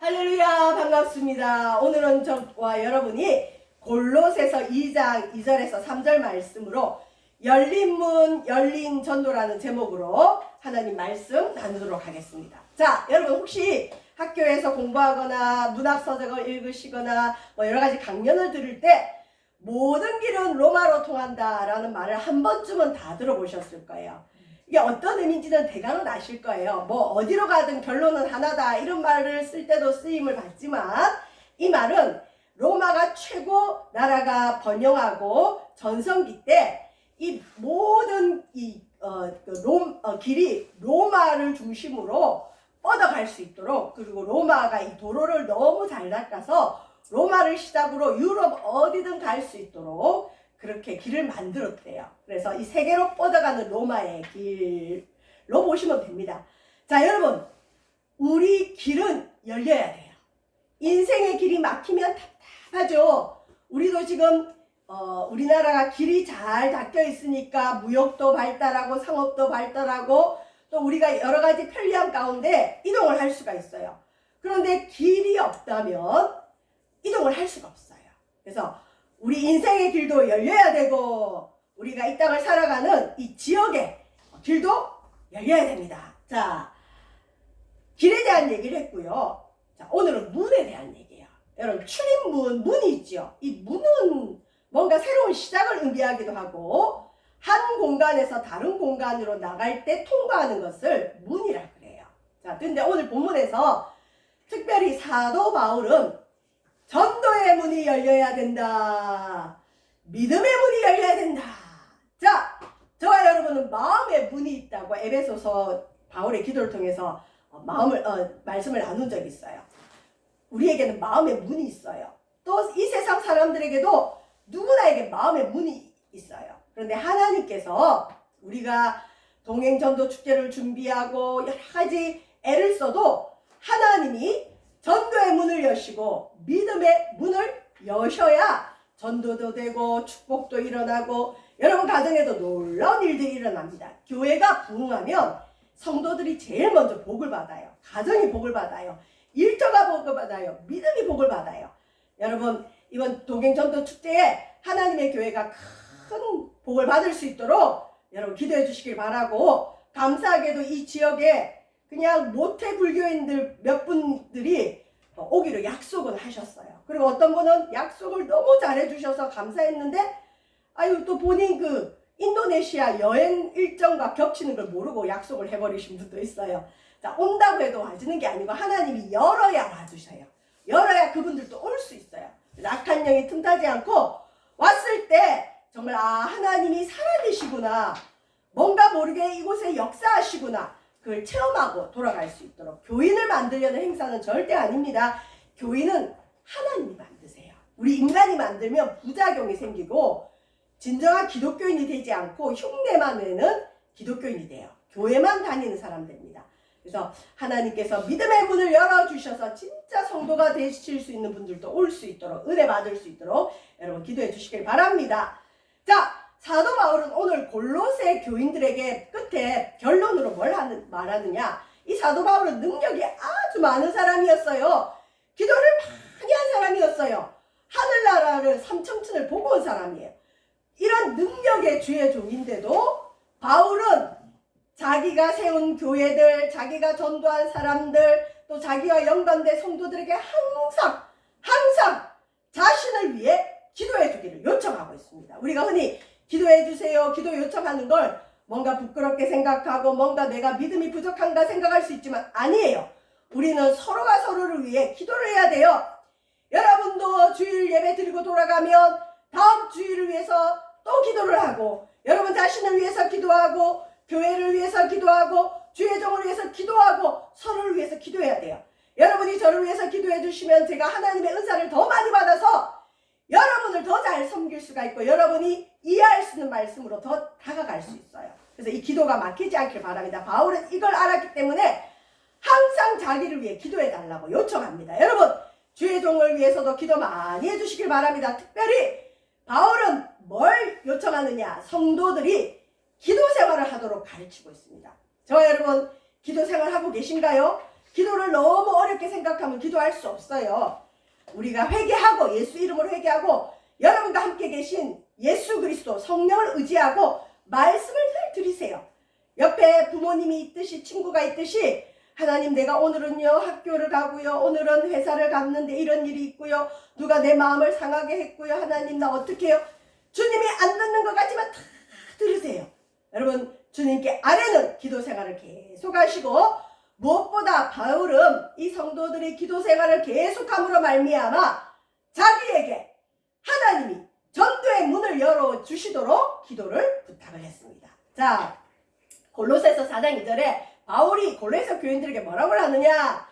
할렐루야, 반갑습니다. 오늘은 저와 여러분이 골로새서 2장 2절에서 3절 말씀으로 열린 문 열린 전도라는 제목으로 하나님 말씀 나누도록 하겠습니다. 자, 여러분 혹시 학교에서 공부하거나 문학서적을 읽으시거나 여러가지 강연을 들을 때 모든 길은 로마로 통한다 라는 말을 한 번쯤은 다 들어보셨을 거예요. 이게 어떤 의미인지는 대강은 아실 거예요. 어디로 가든 결론은 하나다 이런 말을 쓸 때도 쓰임을 받지만 이 말은 로마가 최고 나라가 번영하고 전성기 때 이 모든 길이 로마를 중심으로 뻗어갈 수 있도록, 그리고 로마가 이 도로를 너무 잘 닦아서 로마를 시작으로 유럽 어디든 갈 수 있도록 그렇게 길을 만들었대요. 그래서 이 세계로 뻗어가는 로마의 길로 보시면 됩니다. 자, 여러분, 우리 길은 열려야 돼요. 인생의 길이 막히면 답답하죠. 우리도 지금 우리나라가 길이 잘 닦여 있으니까 무역도 발달하고 상업도 발달하고 또 우리가 여러 가지 편리함 가운데 이동을 할 수가 있어요. 그런데 길이 없다면 이동을 할 수가 없어요. 그래서 우리 인생의 길도 열려야 되고 우리가 이 땅을 살아가는 이 지역의 길도 열려야 됩니다. 자, 길에 대한 얘기를 했고요. 자, 오늘은 문에 대한 얘기예요. 여러분, 출입문, 문이 있죠. 이 문은 뭔가 새로운 시작을 의미하기도 하고 한 공간에서 다른 공간으로 나갈 때 통과하는 것을 문이라고 그래요. 자, 근데 오늘 본문에서 특별히 사도 바울은 전도의 문이 열려야 된다. 믿음의 문이 열려야 된다. 자, 저와 여러분은 마음의 문이 있다고 에베소서 바울의 기도를 통해서 말씀을 나눈 적이 있어요. 우리에게는 마음의 문이 있어요. 또 이 세상 사람들에게도 누구나에게 마음의 문이 있어요. 그런데 하나님께서 우리가 동행전도 축제를 준비하고 여러 가지 애를 써도 하나님이 전도의 문을 여시고 믿음의 문을 여셔야 전도도 되고 축복도 일어나고 여러분 가정에도 놀라운 일들이 일어납니다. 교회가 부흥하면 성도들이 제일 먼저 복을 받아요. 가정이 복을 받아요. 일터가 복을 받아요. 믿음이 복을 받아요. 여러분, 이번 동행전도 축제에 하나님의 교회가 큰 복을 받을 수 있도록 여러분 기도해 주시길 바라고, 감사하게도 이 지역에 그냥 모태 불교인들 몇 분들이 오기로 약속을 하셨어요. 그리고 어떤 분은 약속을 너무 잘해 주셔서 감사했는데 또 본인 인도네시아 여행 일정과 겹치는 걸 모르고 약속을 해버리신 분도 있어요. 자, 온다고 해도 와주는 게 아니고 하나님이 열어야 와주셔요. 열어야 그분들도 올 수 있어요. 악한 영이 틈타지 않고 왔을 때 정말 하나님이 살아계시구나, 뭔가 모르게 이곳에 역사하시구나, 그걸 체험하고 돌아갈 수 있도록. 교인을 만들려는 행사는 절대 아닙니다. 교인은 하나님이 만드세요. 우리 인간이 만들면 부작용이 생기고 진정한 기독교인이 되지 않고 흉내만 내는 기독교인이 돼요. 교회만 다니는 사람들입니다. 그래서 하나님께서 믿음의 문을 열어주셔서 진짜 성도가 되실 수 있는 분들도 올 수 있도록, 은혜 받을 수 있도록 여러분 기도해 주시길 바랍니다. 자, 사도 바울은 오늘 골로새 교인들에게 끝에 결론으로 뭘 말하느냐, 이 사도 바울은 능력이 아주 많은 사람이었어요. 기도를 많이 한 사람이었어요. 하늘나라를 삼천천을 보고 온 사람이에요. 이런 능력의 주의 종인데도 바울은 자기가 세운 교회들, 자기가 전도한 사람들, 또 자기와 연관된 성도들에게 항상 자신을 위해 기도해 주기를 요청하고 있습니다. 우리가 흔히 기도해 주세요, 기도 요청하는 걸 뭔가 부끄럽게 생각하고 뭔가 내가 믿음이 부족한가 생각할 수 있지만 아니에요. 우리는 서로가 서로를 위해 기도를 해야 돼요. 여러분도 주일 예배 드리고 돌아가면 다음 주일을 위해서 또 기도를 하고, 여러분 자신을 위해서 기도하고, 교회를 위해서 기도하고, 주의 종을 위해서 기도하고, 서로를 위해서 기도해야 돼요. 여러분이 저를 위해서 기도해 주시면 제가 하나님의 은사를 더 많이 받아서 여러분을 더 잘 섬길 수가 있고 여러분이 이해할 수 있는 말씀으로 더 다가갈 수 있어요. 그래서 이 기도가 막히지 않길 바랍니다. 바울은 이걸 알았기 때문에 항상 자기를 위해 기도해 달라고 요청합니다. 여러분, 주의 종을 위해서도 기도 많이 해주시길 바랍니다. 특별히 바울은 뭘 요청하느냐, 성도들이 기도 생활을 하도록 가르치고 있습니다. 저와 여러분 기도 생활 하고 계신가요? 기도를 너무 어렵게 생각하면 기도할 수 없어요. 우리가 회개하고 예수 이름으로 회개하고 여러분과 함께 계신 예수 그리스도 성령을 의지하고 말씀을 늘 들으세요. 옆에 부모님이 있듯이 친구가 있듯이 하나님 내가 오늘은요 학교를 가고요 오늘은 회사를 갔는데 이런 일이 있고요 누가 내 마음을 상하게 했고요 하나님 나 어떻게 해요? 주님이 안 듣는 것 같지만 다 들으세요. 여러분 주님께 아뢰는 기도 생활을 계속 하시고 무엇보다 바울은 이 성도들이 기도 생활을 계속함으로 말미암아 자기에게 하나님이 전도의 문을 열어주시도록 기도를 부탁을 했습니다. 자, 골로새서 4장 2절에 바울이 골로새 교인들에게 뭐라고 하느냐?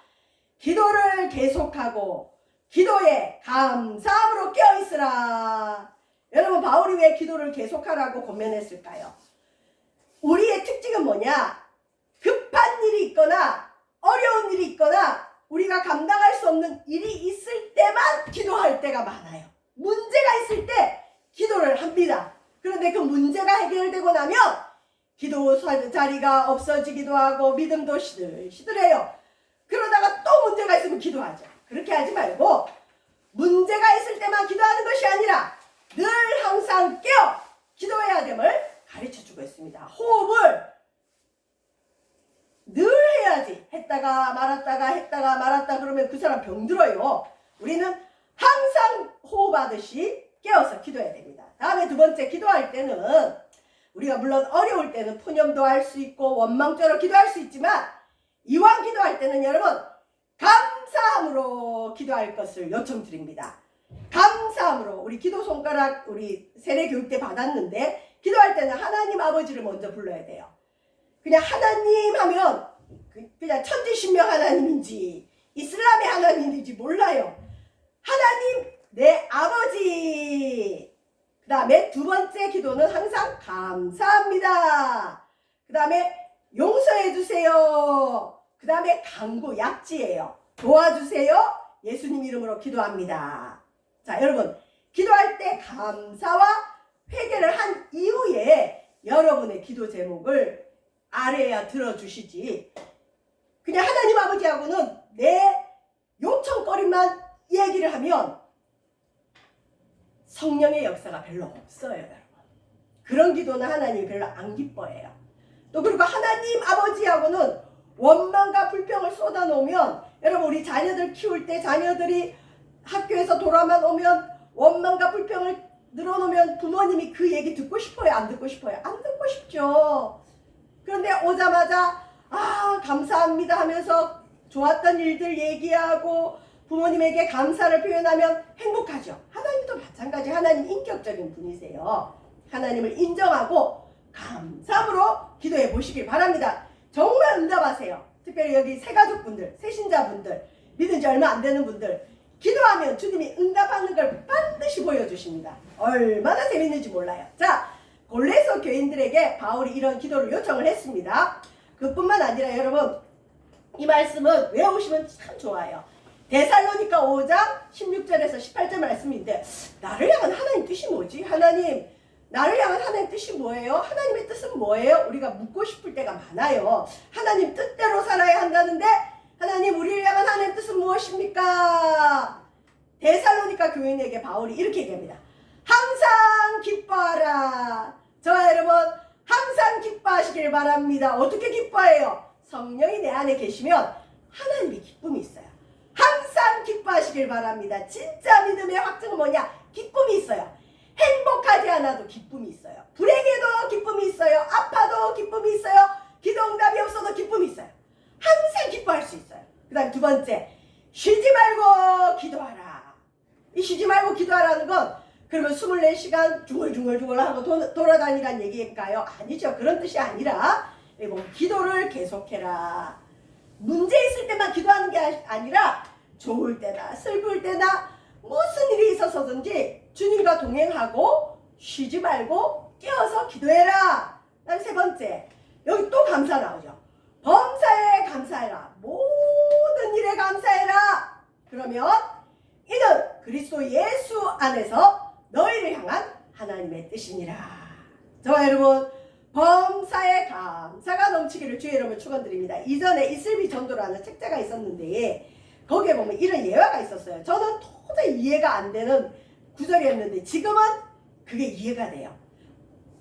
기도를 계속하고 기도에 감사함으로 깨어있으라. 여러분 바울이 왜 기도를 계속하라고 권면했을까요? 우리의 특징은 뭐냐? 급한 일이 있거나 어려운 일이 있거나 우리가 감당할 수 없는 일이 있을 때만 기도할 때가 많아요. 문제가 있을 때 기도를 합니다. 그런데 그 문제가 해결되고 나면 기도 자리가 없어지기도 하고 믿음도 시들시들해요. 그러다가 또 문제가 있으면 기도하죠. 그렇게 하지 말고 문제가 있을 때만 기도하는 것이 아니라 늘 항상 깨어 기도해야 됨을 가르쳐주고 있습니다. 호흡을 늘 해야지. 했다가 말았다 그러면 그 사람 병들어요. 우리는 항상 호흡하듯이 깨어서 기도해야 됩니다. 다음에 두 번째, 기도할 때는 우리가 물론 어려울 때는 푸념도 할 수 있고 원망처럼 기도할 수 있지만 이왕 기도할 때는 여러분 감사함으로 기도할 것을 요청드립니다. 감사함으로. 우리 기도 손가락 우리 세례 교육 때 받았는데 기도할 때는 하나님 아버지를 먼저 불러야 돼요. 그냥 하나님 하면 그냥 천지신명 하나님인지 이슬람의 하나님인지 몰라요. 하나님 내 아버지. 그 다음에 두 번째 기도는 항상 감사합니다. 그 다음에 용서해 주세요. 그 다음에 간구 약지예요. 도와주세요. 예수님 이름으로 기도합니다. 자, 여러분 기도할 때 감사와 회개를 한 이후에 여러분의 기도 제목을 아래야 들어주시지 그냥 하나님 아버지하고는 내 요청거리만 얘기를 하면 성령의 역사가 별로 없어요. 여러분. 그런 기도는 하나님이 별로 안 기뻐해요. 또 그리고 하나님 아버지하고는 원망과 불평을 쏟아놓으면 여러분 우리 자녀들 키울 때 자녀들이 학교에서 돌아만 오면 원망과 불평을 늘어놓으면 부모님이 그 얘기 듣고 싶어요? 안 듣고 싶어요? 안 듣고 싶죠. 그런데 오자마자 감사합니다 하면서 좋았던 일들 얘기하고 부모님에게 감사를 표현하면 행복하죠. 하나님도 마찬가지. 하나님 인격적인 분이세요. 하나님을 인정하고 감사함으로 기도해 보시길 바랍니다. 정말 응답하세요. 특별히 여기 새가족분들, 새신자분들, 믿은 지 얼마 안 되는 분들 기도하면 주님이 응답하는 걸 반드시 보여주십니다. 얼마나 재밌는지 몰라요. 자, 골로새 교인들에게 바울이 이런 기도를 요청을 했습니다. 그뿐만 아니라 여러분 이 말씀은 외우시면 참 좋아요. 데살로니가 5장 16절에서 18절 말씀인데 나를 향한 하나님 뜻이 뭐지? 하나님 나를 향한 하나님 뜻이 뭐예요? 하나님의 뜻은 뭐예요? 우리가 묻고 싶을 때가 많아요. 하나님 뜻대로 살아야 한다는데 하나님 우리를 향한 하나님 뜻은 무엇입니까? 데살로니가 교인에게 바울이 이렇게 얘기합니다. 항상 기뻐하라. 저와 여러분 항상 기뻐하시길 바랍니다. 어떻게 기뻐해요? 성령이 내 안에 계시면 하나님의 기쁨이 있어요. 항상 기뻐하시길 바랍니다. 진짜 믿음의 확증은 뭐냐? 기쁨이 있어요. 행복하지 않아도 기쁨이 있어요. 불행해도 기쁨이 있어요. 아파도 기쁨이 있어요. 기도 응답이 없어도 기쁨이 있어요. 항상 기뻐할 수 있어요. 그 다음에 두 번째, 쉬지 말고 기도하라. 이 쉬지 말고 기도하라는 건 그러면 24시간 중얼중얼 하고 돌아다니라는 얘기일까요? 아니죠. 그런 뜻이 아니라 기도를 계속해라. 문제 있을 때만 기도하는 게 아니라 좋을 때나 슬플 때나 무슨 일이 있어서든지 주님과 동행하고 쉬지 말고 깨어서 기도해라. 그다음 세 번째, 여기 또 감사 나오죠. 범사에 감사해라. 모든 일에 감사해라. 그러면 이는 그리스도 예수 안에서 너희를 향한 하나님의 뜻이니라. 저와 여러분 범사에 감사가 넘치기를 주의 이름으로 축원드립니다. 이전에 이슬비 전도라는 책자가 있었는데 거기에 보면 이런 예화가 있었어요. 저는 도저히 이해가 안 되는 구절이었는데 지금은 그게 이해가 돼요.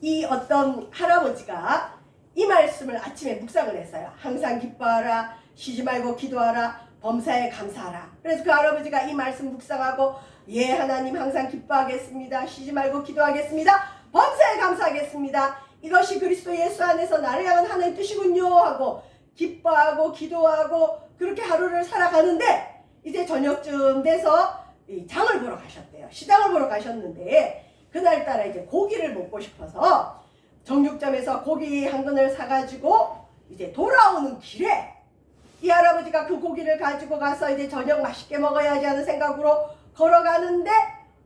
이 어떤 할아버지가 이 말씀을 아침에 묵상을 했어요. 항상 기뻐하라, 쉬지 말고 기도하라, 범사에 감사하라. 그래서 그 할아버지가 이 말씀 묵상하고 예 하나님 항상 기뻐하겠습니다. 쉬지 말고 기도하겠습니다. 범사에 감사하겠습니다. 이것이 그리스도 예수 안에서 나를 향한 하나님의 뜻이군요 하고 기뻐하고 기도하고 그렇게 하루를 살아가는데 이제 저녁쯤 돼서 장을 보러 가셨대요. 시장을 보러 가셨는데 그날따라 이제 고기를 먹고 싶어서 정육점에서 고기 한 근을 사가지고 이제 돌아오는 길에 이 할아버지가 그 고기를 가지고 가서 이제 저녁 맛있게 먹어야지 하는 생각으로 걸어가는데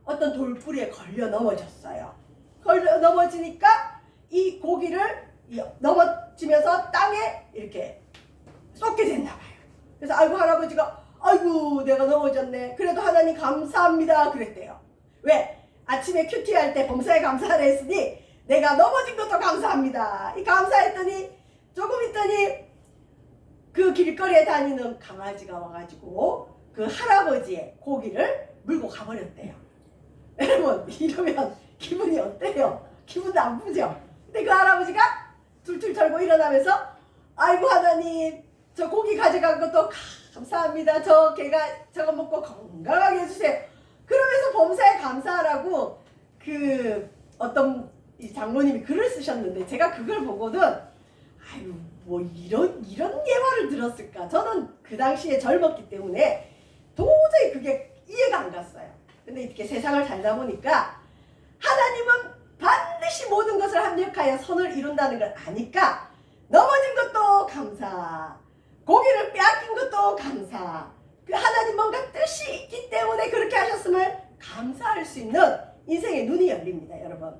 어떤 돌부리에 걸려 넘어졌어요. 걸려 넘어지니까 이 고기를 넘어지면서 땅에 이렇게 쏟게 됐나 봐요. 그래서 아이고 할아버지가 아이고 내가 넘어졌네. 그래도 하나님 감사합니다 그랬대요. 왜? 아침에 큐티 할 때 범사에 감사하라 했으니 내가 넘어진 것도 감사합니다. 이 감사했더니 조금 있더니 그 길거리에 다니는 강아지가 와가지고 그 할아버지의 고기를 물고 가버렸대요. 여러분 이러면 기분이 어때요? 기분 나쁘죠? 근데 그 할아버지가 툴툴 털고 일어나면서 아이고 하나님 저 고기 가져간 것도 감사합니다. 저 개가 저거 먹고 건강하게 해주세요. 그러면서 범사에 감사하라고 그 어떤 이 장로님이 글을 쓰셨는데 제가 그걸 보고는 아유 뭐 이런 예화를 들었을까. 저는 그 당시에 젊었기 때문에 도저히 그게 이해가 안 갔어요. 근데 이렇게 세상을 살다 보니까 하나님은 반드시 모든 것을 합력하여 선을 이룬다는 걸 아니까 넘어진 것도 감사, 고기를 빼앗긴 것도 감사. 그 하나님 뭔가 뜻이 있기 때문에 그렇게 하셨음을 감사할 수 있는 인생의 눈이 열립니다. 여러분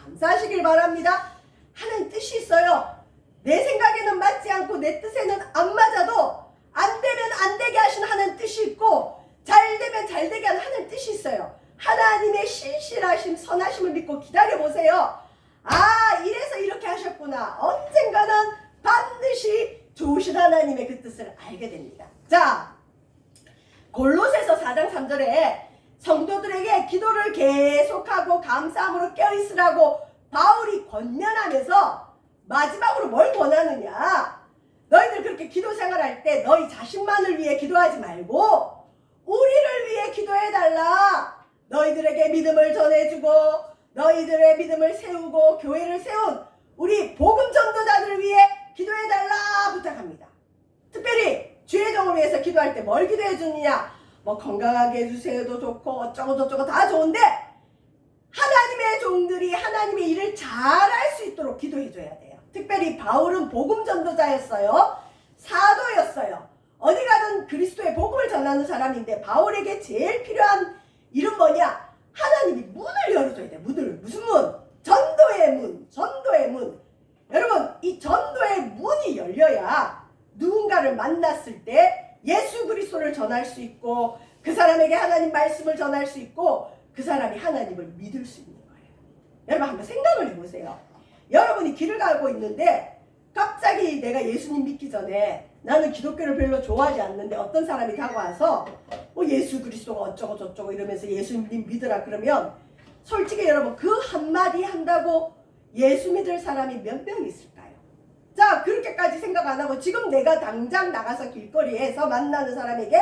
감사하시길 바랍니다. 하나님 뜻이 있어요. 내 생각에는 맞지 않고 내 뜻에는 안 맞아도 안 되면 안 되게 하시는 하나님 뜻이 있고 잘 되면 잘 되게 하는 하나님 뜻이 있어요. 하나님의 신실하심 선하심을 믿고 기다려보세요. 아 이래서 이렇게 하셨구나. 언젠가는 반드시 좋으신 하나님의 그 뜻을 알게 됩니다. 자 골로새서 4장 3절에 성도들에게 기도를 계속하고 감사함으로 껴있으라고 바울이 권면하면서 마지막으로 뭘 권하느냐. 너희들 그렇게 기도 생활할 때 너희 자신만을 위해 기도하지 말고 우리를 위해 기도해달라. 너희들에게 믿음을 전해주고 너희들의 믿음을 세우고 교회를 세운 우리 복음 전도자들을 위해 기도해달라 부탁합니다. 특별히 주의 종을 위해서 기도할 때 뭘 기도해 주느냐. 뭐 건강하게 해주세요도 좋고 어쩌고 저쩌고 다 좋은데 하나님의 종들이 하나님의 일을 잘할 수 있도록 기도해 줘야 돼요. 특별히 바울은 복음 전도자였어요. 사도였어요. 어디 가든 그리스도의 복음을 전하는 사람인데 바울에게 제일 필요한 일은 뭐냐. 하나님이 문을 열어줘야 돼요. 문을. 무슨 문? 전도의 문. 전도의 문. 여러분 이 전도의 문이 열려야 누군가를 만났을 때 예수 그리스도를 전할 수 있고 그 사람에게 하나님 말씀을 전할 수 있고 그 사람이 하나님을 믿을 수 있는 거예요. 여러분 한번 생각을 해보세요. 여러분이 길을 가고 있는데 갑자기 내가 예수님 믿기 전에 나는 기독교를 별로 좋아하지 않는데 어떤 사람이 다가와서 예수 그리스도가 어쩌고 저쩌고 이러면서 예수님 믿으라 그러면 솔직히 여러분 그 한마디 한다고 예수 믿을 사람이 몇 명 있을까요? 자 그렇게까지 생각 안 하고 지금 내가 당장 나가서 길거리에서 만나는 사람에게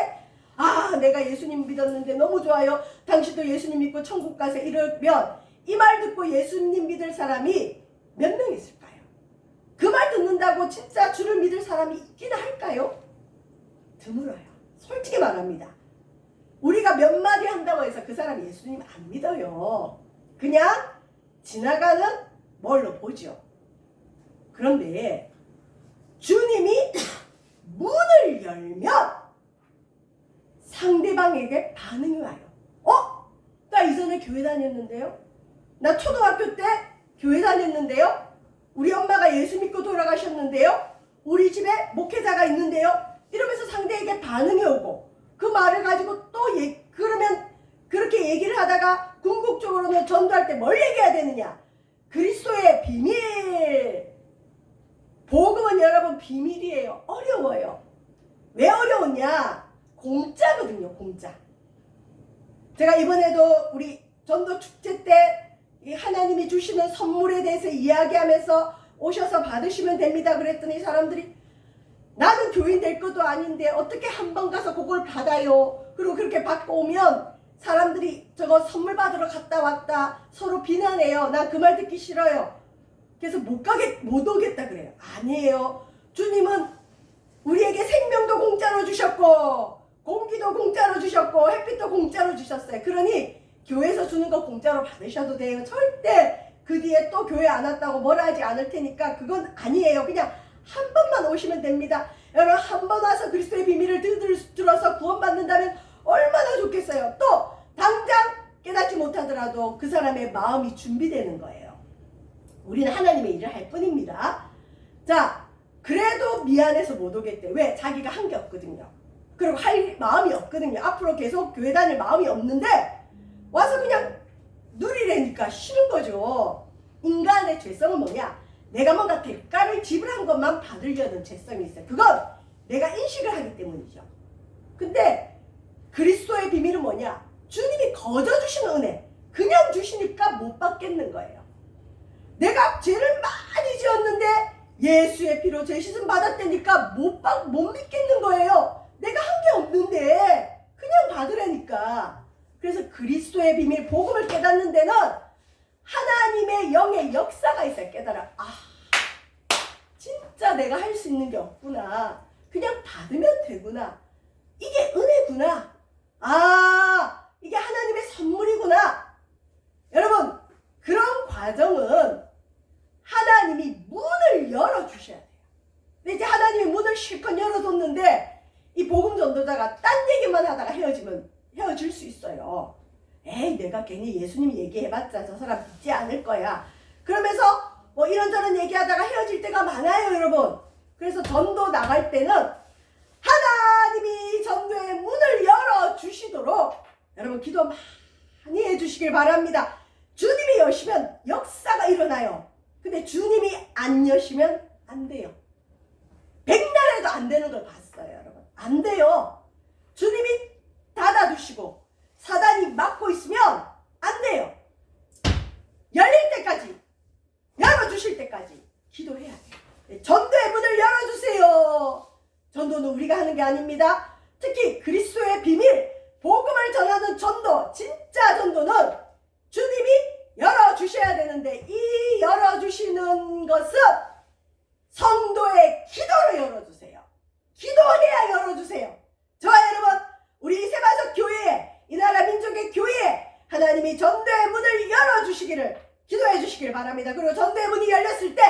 아 내가 예수님 믿었는데 너무 좋아요. 당신도 예수님 믿고 천국 가세요. 이러면 이 말 듣고 예수님 믿을 사람이 몇 명 있을까요? 그 말 듣는다고 진짜 주를 믿을 사람이 있긴 할까요? 드물어요. 솔직히 말합니다. 우리가 몇 마디 한다고 해서 그 사람이 예수님 안 믿어요. 그냥 지나가는 뭘로 보죠. 그런데 주님이 문을 열면 상대방에게 반응이 와요. 나 이전에 교회 다녔는데요. 나 초등학교 때 교회 다녔는데요. 우리 엄마가 예수 믿고 돌아가셨는데요. 우리 집에 목회자가 있는데요. 이러면서 상대에게 반응이 오고 그 말을 가지고 또 그러면 그렇게 얘기를 하다가 궁극적으로는 전도할 때 뭘 얘기해야 되느냐. 그리스도의 비밀. 복음은 여러분 비밀이에요. 어려워요. 왜 어려웠냐? 공짜거든요. 공짜. 제가 이번에도 우리 전도 축제 때 이 하나님이 주시는 선물에 대해서 이야기하면서 오셔서 받으시면 됩니다 그랬더니 사람들이 나는 교인 될 것도 아닌데 어떻게 한 번 가서 그걸 받아요. 그리고 그렇게 받고 오면 사람들이 저거 선물 받으러 갔다 왔다 서로 비난해요. 난 그 말 듣기 싫어요. 그래서 못 오겠다 그래요. 아니에요. 주님은 우리에게 생명도 공짜로 주셨고 공기도 공짜로 주셨고 햇빛도 공짜로 주셨어요. 그러니 교회에서 주는 거 공짜로 받으셔도 돼요. 절대 그 뒤에 또 교회 안 왔다고 뭐라 하지 않을 테니까 그건 아니에요. 그냥 한 번만 오시면 됩니다. 여러분 한 번 와서 그리스도의 비밀을 들어서 구원받는다면 얼마나 좋겠어요. 또 당장 깨닫지 못하더라도 그 사람의 마음이 준비되는 거예요. 우리는 하나님의 일을 할 뿐입니다. 자, 그래도 미안해서 못 오겠대. 왜? 자기가 한 게 없거든요. 그리고 할 마음이 없거든요. 앞으로 계속 교회 다닐 마음이 없는데 와서 그냥 누리려니까 싫은 거죠. 인간의 죄성은 뭐냐? 내가 뭔가 대가를 지불한 것만 받으려는 죄성이 있어요. 그건 내가 인식을 하기 때문이죠. 근데 그리스도의 비밀은 뭐냐? 주님이 거저 주시는 은혜. 그냥 주시니까 못 받겠는 거예요. 내가 죄를 많이 지었는데 예수의 피로 죄 씻음 받았다니까 못 믿겠는 거예요. 내가 한 게 없는데 그냥 받으라니까. 그래서 그리스도의 비밀 복음을 깨닫는 데는 하나님의 영의 역사가 있어야 깨달아. 아, 진짜 내가 할 수 있는 게 없구나. 그냥 받으면 되구나. 이게 은혜구나. 아, 이게 하나님의 선물이구나. 여러분, 그런 과정은 하나님이 문을 열어주셔야 돼요. 근데 이제 하나님이 문을 실컷 열어줬는데 이 복음 전도자가 딴 얘기만 하다가 헤어질 수 있어요. 에이, 내가 괜히 예수님 얘기해봤자 저 사람 믿지 않을 거야. 그러면서 뭐 이런저런 얘기하다가 헤어질 때가 많아요, 여러분. 그래서 전도 나갈 때는 하나님이 전도의 문을 열어주시도록 여러분 기도 많이 해주시길 바랍니다. 주님이 여시면 역사가 일어나요. 근데 주님이 안 여시면 안 돼요. 백날 해도 안 되는 걸 봤어요, 여러분. 안 돼요. 주님이 닫아두시고 사단이 막고 있으면 안 돼요. 열릴 때까지, 열어주실 때까지 기도해야 돼요. 전도의 문을 열어주세요. 전도는 우리가 하는 게 아닙니다. 특히 그리스도의 비밀, 복음을 전하는 전도, 진짜 전도는 주님이 열어주셔야 되는데 이 열어주시는 것은 성도의 기도로 열어주세요. 기도해야 열어주세요. 저와 여러분, 우리 세바석 교회에, 이 나라 민족의 교회에 하나님이 전도의 문을 열어주시기를 기도해 주시길 바랍니다. 그리고 전도의 문이 열렸을 때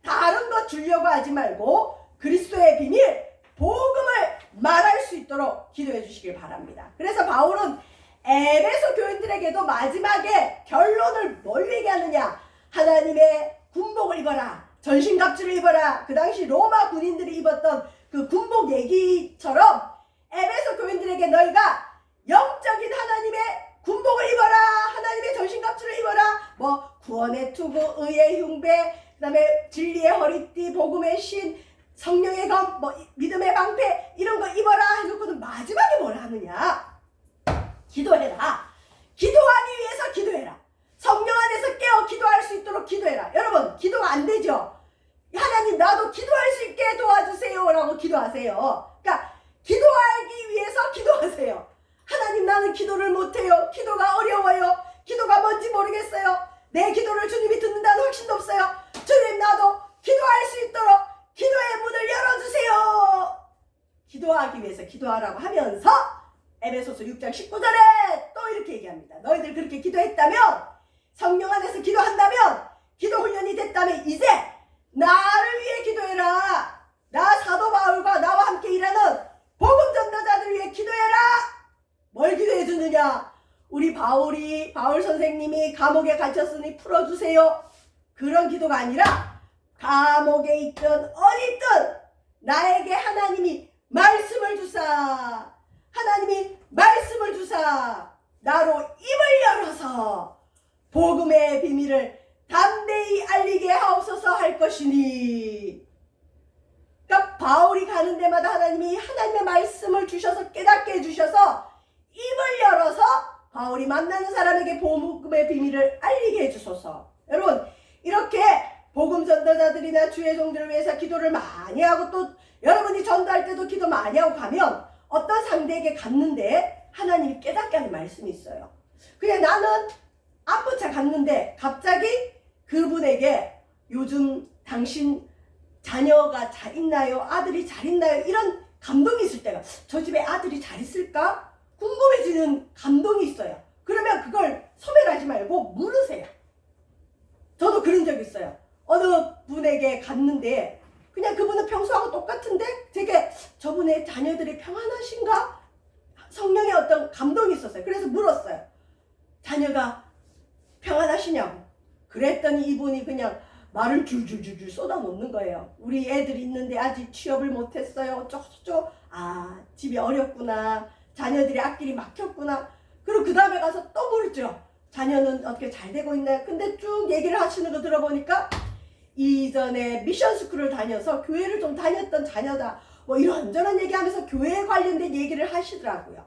다른 것 주려고 하지 말고 그리스도의 비밀, 복음을 말할 수 있도록 기도해 주시길 바랍니다. 그래서 바울은 에베소 교인들에게도 마지막에 결론을 뭘 얘기하느냐? 하나님의 군복을 입어라. 전신갑주를 입어라. 그 당시 로마 군인들이 입었던 그 군복 얘기처럼 에베소 교인들에게 너희가 영적인 하나님의 군복을 입어라. 하나님의 전신갑주를 입어라. 뭐 구원의 투구, 의의 흉배, 그 다음에 진리의 허리띠, 복음의 신, 성령의 검, 뭐 믿음의 방패 이런 거 입어라 해놓고는 마지막에 뭘 하느냐? 기도해라. 기도하기 위해서 기도해라. 성령 안에서 깨어 기도할 수 있도록 기도해라. 여러분, 기도가 안 되죠? 하나님, 나도 기도할 수 있게 도와주세요 라고 기도하세요. 그러니까 기도하기 위해서 기도하세요. 하나님, 나는 기도를 못해요. 기도가 어려워요. 기도가 뭔지 모르겠어요. 내 기도를 주님이 듣는다는 확신도 없어요. 주님, 나도 기도할 수 있도록 기도의 문을 열어주세요. 기도하기 위해서 기도하라고 하면서 에베소서 6장 19절에 또 이렇게 얘기합니다. 너희들 그렇게 기도했다면, 성령 안에서 기도한다면, 기도 훈련이 됐다면 이제 나를 위해 기도해라. 나 사도 바울과 나와 함께 일하는 복음 전도자들 위해 기도해라. 뭘 기도해 주느냐? 우리 바울 선생님이 감옥에 갇혔으니 풀어주세요. 그런 기도가 아니라 감옥에 있든 어디 있든 나에게 하나님이 말씀을 주사, 하나님이 말씀을 주사 나로 입을 열어서 복음의 비밀을 담대히 알리게 하옵소서 할 것이니. 그러니까 바울이 가는 데마다 하나님이 하나님의 말씀을 주셔서 깨닫게 해주셔서 입을 열어서 바울이 만나는 사람에게 복음의 비밀을 알리게 해주소서. 여러분, 이렇게 복음 전도자들이나 주의 종들을 위해서 기도를 많이 하고 또 여러분이 전도할 때도 기도 많이 하고 가면 어떤 상대에게 갔는데 하나님이 깨닫게 하는 말씀이 있어요. 그냥 나는 아픈 차 갔는데 갑자기 그분에게 요즘 당신 자녀가 잘 있나요? 아들이 잘 있나요? 이런 감동이 있을 때가, 저 집에 아들이 잘 있을까? 궁금해지는 감동이 있어요. 그러면 그걸 소멸하지 말고 물으세요. 저도 그런 적 있어요. 어느 분에게 갔는데 그냥 그분은 평소하고 똑같은데 되게 저분의 자녀들이 평안하신가? 성령의 어떤 감동이 있었어요. 그래서 물었어요. 자녀가 평안하시냐고. 그랬더니 이분이 그냥 말을 줄줄줄줄 쏟아놓는 거예요. 우리 애들이 있는데 아직 취업을 못했어요. 어쩌고저쩌고. 아, 집이 어렵구나. 자녀들이 앞길이 막혔구나. 그리고 그 다음에 가서 또 물죠. 자녀는 어떻게 잘 되고 있나요? 근데 쭉 얘기를 하시는 거 들어보니까 이전에 미션스쿨을 다녀서 교회를 좀 다녔던 자녀다. 뭐 이런저런 얘기하면서 교회에 관련된 얘기를 하시더라고요.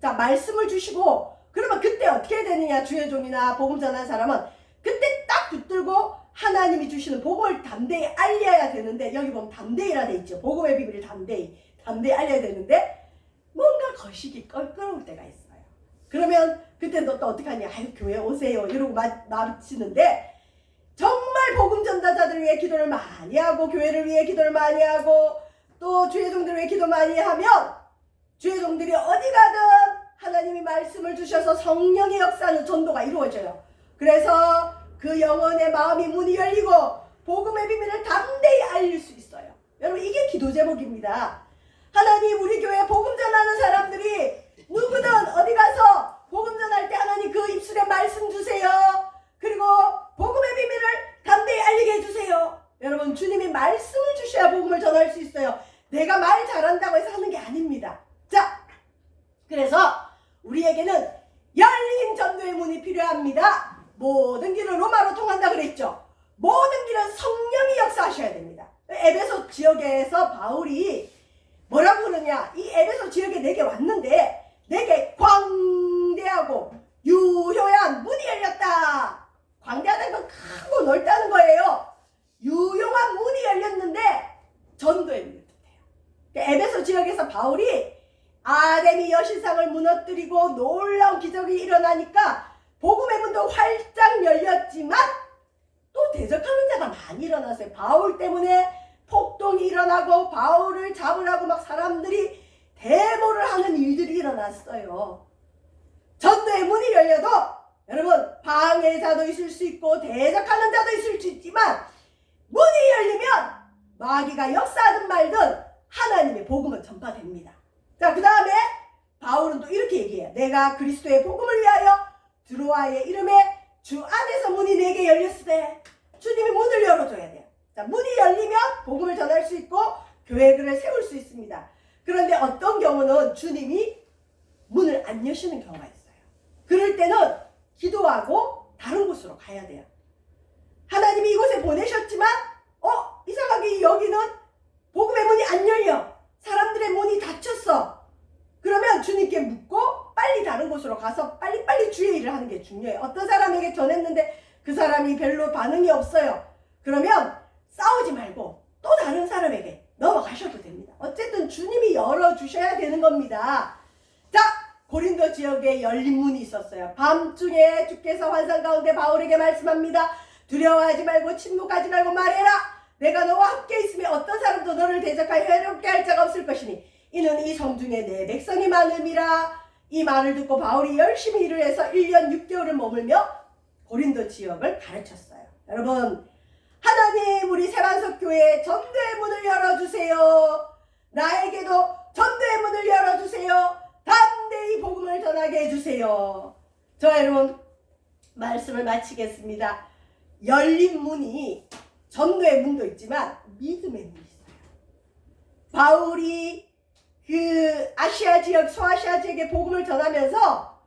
자, 말씀을 주시고 그러면 그때 어떻게 되느냐. 주의 종이나 복음 전하는 사람은 그때 딱 붙들고 하나님이 주시는 복음을 담대히 알려야 되는데, 여기 보면 담대히라 돼 있죠. 복음의 비밀을 담대히 알려야 되는데 뭔가 거시기 껄끄러울 때가 있어요. 그러면 그때 너 또 어떻게 하냐. 아유, 교회 오세요 이러고 마치는데, 정말 복음 전도자들을 위해 기도를 많이 하고 교회를 위해 기도를 많이 하고 또 주의 종들을 위해 기도 많이 하면 주의 종들이 어디 가든 하나님이 말씀을 주셔서 성령의 역사는 전도가 이루어져요. 그래서 그 영혼의 마음이 문이 열리고 복음의 비밀을 담대히 알릴 수 있어요. 여러분, 이게 기도 제목입니다. 하나님, 우리 교회 복음 전하는 사람들이 누구든 어디 가서 복음 전할 때 하나님 그 입술에 말씀 주세요. 그리고 복음의 비밀을 담대히 알리게 해주세요. 여러분, 주님이 말씀을 주셔야 복음을 전할 수 있어요. 내가 말 잘한다고 해서 하는 게 아닙니다. 자, 그래서 우리에게는 열린 전도의 문이 필요합니다. 모든 길은 로마로 통한다 그랬죠. 모든 길은 성령이 역사하셔야 됩니다. 에베소 지역에서 바울이 뭐라고 그러냐. 이 에베소 지역에 내게 왔는데 내게 광대하고 유효한 문이 열렸다. 광대하다는 건 크고 넓다는 거예요. 유용한 문이 열렸는데 전도의 문을 뜻해요. 에베소 지역에서 바울이 아데미 여신상을 무너뜨리고 놀라운 기적이 일어나니까 복음의 문도 활짝 열렸지만 또 대적하는 자가 많이 일어났어요. 바울 때문에 폭동이 일어나고 바울을 잡으라고 막 사람들이 데모를 하는 일들이 일어났어요. 전도의 문이 열려도 여러분, 방해자도 있을 수 있고 대적하는 자도 있을 수 있지만 문이 열리면 마귀가 역사하든 말든 하나님의 복음은 전파됩니다. 자, 그 다음에 바울은 또 이렇게 얘기해요. 내가 그리스도의 복음을 위하여 드로아의 이름에 주 안에서 문이 내게 열렸을 때 주님이 문을 열어줘야 돼요. 자, 문이 열리면 복음을 전할 수 있고 교회를 세울 수 있습니다. 그런데 어떤 경우는 주님이 문을 안 여시는 경우가 있어요. 그럴 때는 기도하고 다른 곳으로 가야 돼요. 하나님이 이곳에 보내셨지만 이상하게 여기는 복음의 문이 안 열려. 사람들의 문이 닫혔어. 그러면 주님께 묻고 빨리 다른 곳으로 가서 빨리빨리 주의 일을 하는 게 중요해요. 어떤 사람에게 전했는데 그 사람이 별로 반응이 없어요. 그러면 싸우지 말고 또 다른 사람에게 넘어가셔도 됩니다. 어쨌든 주님이 열어주셔야 되는 겁니다. 자, 고린도 지역에 열린 문이 있었어요. 밤중에 주께서 환상 가운데 바울에게 말씀합니다. 두려워하지 말고 침묵하지 말고 말해라. 내가 너와 함께 있으면 어떤 사람도 너를 대적하여 해롭게 할 자가 없을 것이니 이는 이 성중에 내 백성이 많음이라. 이 말을 듣고 바울이 열심히 일을 해서 1년 6개월을 머물며 고린도 지역을 가르쳤어요. 여러분, 하나님, 우리 세반석 교회에 전도의 문을 열어주세요. 나에게도 전도의 문을 열어주세요. 담대히 복음을 전하게 해주세요. 저 여러분, 말씀을 마치겠습니다. 열린 문이 전도의 문도 있지만 믿음의 문이 있어요. 바울이 그 아시아 지역, 소아시아 지역에 복음을 전하면서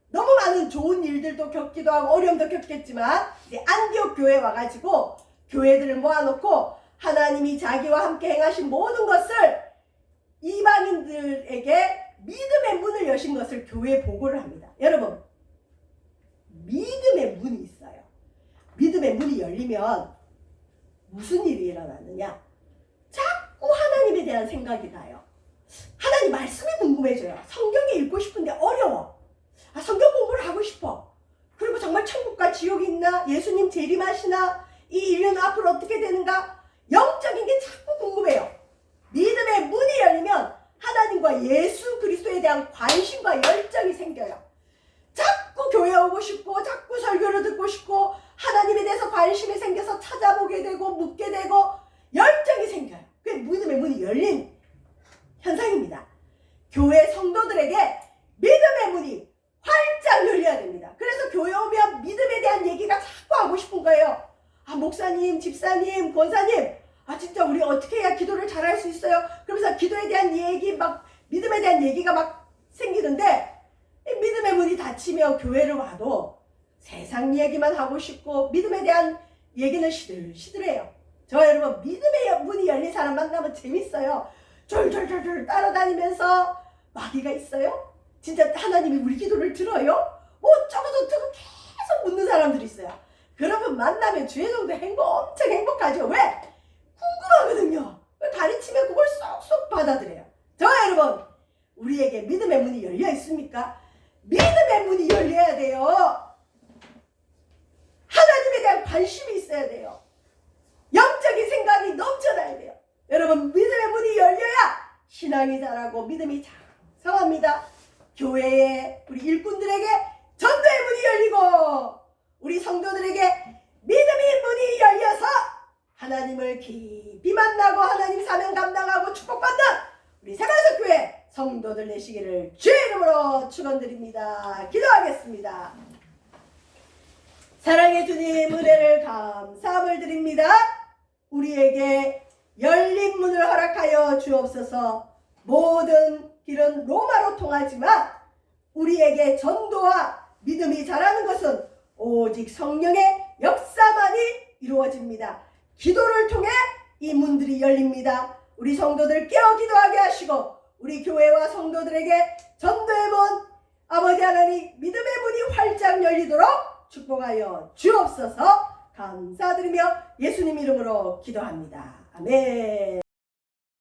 너무 많은 좋은 일들도 겪기도 하고 어려움도 겪겠지만 이제 안디옥 교회에 와가지고 교회들을 모아놓고 하나님이 자기와 함께 행하신 모든 것을 이방인들에게 믿음의 문을 여신 것을 교회에 보고를 합니다. 여러분, 믿음의 문이 있어요. 믿음의 문이 열리면 무슨 일이 일어나느냐? 자꾸 하나님에 대한 생각이 나요. 하나님 말씀이 궁금해져요. 성경에 읽고 싶은데 어려워. 성경 공부를 하고 싶어. 그리고 정말 천국과 지옥이 있나? 예수님 재림하시나? 이 인류는 앞으로 어떻게 되는가? 영적인 게 자꾸 궁금해요. 믿음의 문이 열리면 하나님과 예수 그리스도에 대한 관심과 열정이 생겨요. 자꾸 교회 오고 싶고 자꾸 설교를 듣고 싶고 하나님에 대해서 관심이 생겨서 찾아보게 되고 묻게 되고 열정이 생겨요. 그게 믿음의 문이 열린 현상입니다. 교회 성도들에게 믿음의 문이 활짝 열려야 됩니다. 그래서 교회 오면 믿음에 대한 얘기가 자꾸 하고 싶은 거예요. 목사님, 집사님, 권사님, 진짜 우리 어떻게 해야 기도를 잘할 수 있어요? 그러면서 기도에 대한 얘기 믿음에 대한 얘기가 막 생기는데 믿음의 문이 닫히며 교회를 와도 세상 얘기만 하고 싶고 믿음에 대한 얘기는 시들시들해요. 저 여러분, 믿음의 문이 열린 사람 만나면 재밌어요. 졸졸졸졸 따라다니면서 마귀가 있어요? 진짜 하나님이 우리 기도를 들어요? 저거 계속 묻는 사람들이 있어요. 그러면 만나면 주의 정도 엄청 행복하죠. 왜? 궁금하거든요. 가르치면 그걸 쏙쏙 받아들여요. 여러분, 우리에게 믿음의 문이 열려 있습니까? 믿음의 문이 열려야 돼요. 하나님에 대한 관심이 있어야 돼요. 영적인 생각이 넘쳐나야 돼요. 여러분, 믿음의 문이 열려야 신앙이 자라고 믿음이 장성합니다. 교회에 우리 일꾼들에게 전도의 문이 열리고 우리 성도들에게 믿음의 문이 열려서 하나님을 깊이 만나고 하나님 사명 감당하고 축복받는 우리 새만석교회 성도들 되시기를 주의 이름으로 축원드립니다. 기도하겠습니다. 사랑의 주님, 은혜를 감사함을 드립니다. 우리에게 열린 문을 허락하여 주옵소서. 모든 길은 로마로 통하지만 우리에게 전도와 믿음이 자라는 것은 오직 성령의 역사만이 이루어집니다. 기도를 통해 이 문들이 열립니다. 우리 성도들 깨어 기도하게 하시고 우리 교회와 성도들에게 전도의 문, 아버지 하나님 믿음의 문이 활짝 열리도록 축복하여 주옵소서. 감사드리며 예수님 이름으로 기도합니다. 아멘.